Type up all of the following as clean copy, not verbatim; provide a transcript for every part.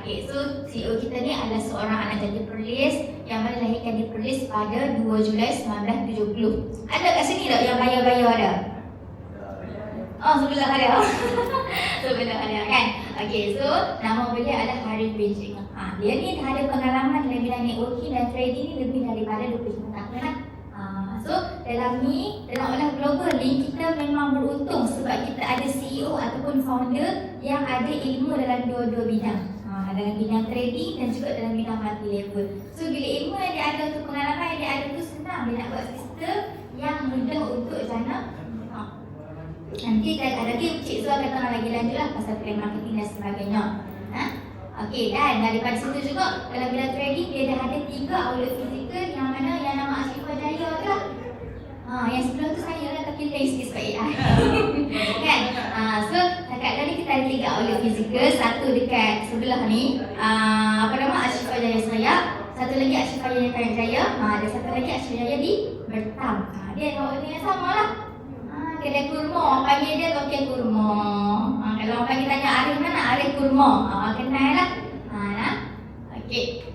Okay, so CEO kita ni adalah seorang anak jadi Perlis yang mana dilahirkan di Perlis pada 2 Julai 1970. Ada kat sini tak yang bayar-bayar ada? Oh, sebelah ada. Sebelah ada kan? Okay, so nama beliau adalah Harith Beijing. Dia ni dah ada pengalaman dalam bidang networking dan trading ni lebih daripada 25 tahun lah. So dalam olah global ni kita memang beruntung sebab kita ada CEO ataupun founder yang ada ilmu dalam dua-dua bidang. Dalam bidang trading dan juga dalam bidang multi level. So bila ilmu yang dia ada untuk pengalaman yang dia ada tu senang dia nak buat sistem yang mudah untuk jana. Nanti Cik Zul akan tengah lagi lanjut lah pasal plan marketing dan sebagainya. Okey, dan daripada situ juga dalam bidang trading dia dah ada 3 outlet fizikal yang mana yang nama Ashrifah Jaya tu lah. Yang sebelum tu saya lah tapi lain sikit sebab AI. Kan? So dekat tadi kita ada 3 outlet fizikal, satu dekat sebelah ni apa nama Ashrifah Jaya Seraya, satu lagi Ashrifah Jaya, ada satu lagi Ashrifah Jaya di Bertam. Dia outlet yang sama lah. Kedai kurma, orang panggil dia Tokian Kurma. Kalau orang panggil tanya Arif mana? Arif Kurma. Kenal lah. Okey.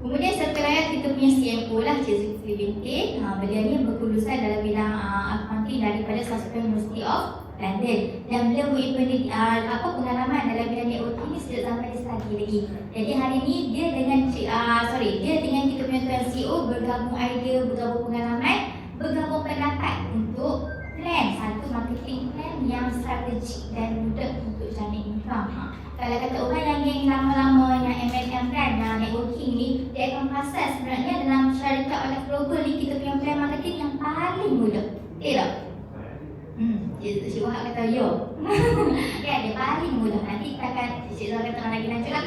Kemudian setelah kita punya CMO lah, Cik Zulkifli Binti. Beliau ni berkelulusan dalam bidang accounting daripada Sussex University of London. Dan beliau mempunyai pengalaman dalam bidang networking ni sejak zaman dia study lagi. Jadi hari ni dia dengan kita punya tuan CEO bergabung idea, bergabung pengalaman, bergabung pendapat untuk plan satu marketing plan yang strategik dan mudah untuk jana income. Kalau kata orang yang geng lama-lama yang MLM kan, yang networking ni, dia akan pasal sebenarnya dalam syarikat olah global ni kita punya plan marketing yang paling mudah. Betul tak? Cik Wahab kata yo. Kan dia paling mudah. Nanti kita akan Cik Zul akan tengah lagi lanjut lah.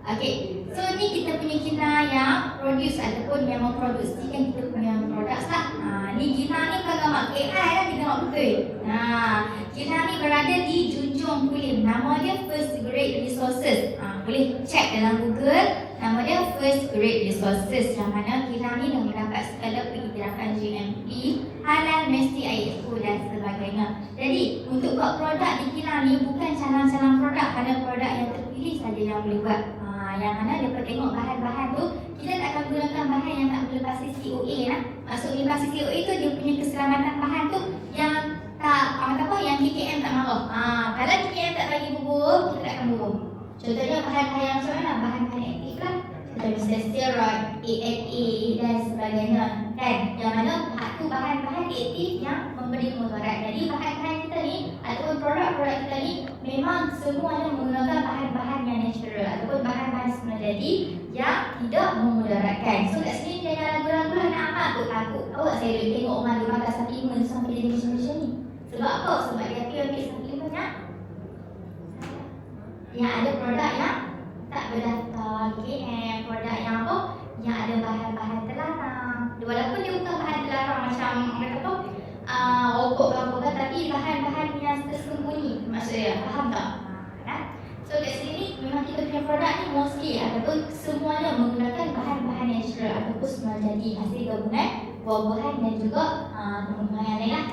Okay, so ni kita punya Gina yang produce ataupun yang memproduksikan kita punya produk lah. Ni Gina ni kalau mak AI lah kita nak betul. Gina ni berada di Junjung Kulim. Nama dia First Grade Resources. Boleh check dalam Google. Nama dia First Grade Resources. Yang mana Gina ni dah mendapat segala pengiktirafan GMP, halal, mesti ISO dan sebagainya. Jadi untuk buat produk di Gina ni bukan calang-calang produk, hanya produk yang terpilih saja yang boleh buat. Yang mana dia tengok bahan-bahan tu, kita tak akan gunakan bahan yang tak boleh pasti COA lah. Maksudnya pasti COA tu dia punya keselamatan bahan tu yang tak yang KKM tak marah. Kalau KKM tak bagi bubur, kita tak akan bubur. Contohnya bahan-bahan yang macam mana? Bahan-bahan aktif lah. Contohnya steroid, ANA dan sebagainya. Kan? Yang mana bahan-bahan aktif yang memberi mudarat. Jadi bahan-bahan kita ni ataupun produk-produk kita ni memang semuanya menggunakan bahan-bahan yang natural ataupun bahan-bahan semula jadi yang tidak memudaratkan. So kat sini jangan ragu-ragu lah nak amal takut. Tahu tak saya tengok orang dia makan supplement sampai jadi macam-macam ni. Sebab apa? Sebab dia ambil supplement yang ada produk yang tak berdaftar KM, produk yang apa? Yang ada bahan-bahan terlarang. Walaupun dia bukan bahan terlarang macam mereka apa? Rokok ke apa kan, tapi bahan-bahan yang tersembunyi. Maksudnya, faham tak? So kat sini memang kita punya produk ni mostly ataupun semuanya menggunakan bahan-bahan natural ataupun semua jadi hasil gabungan buah-buahan dan juga tumbuhan yang lain lah.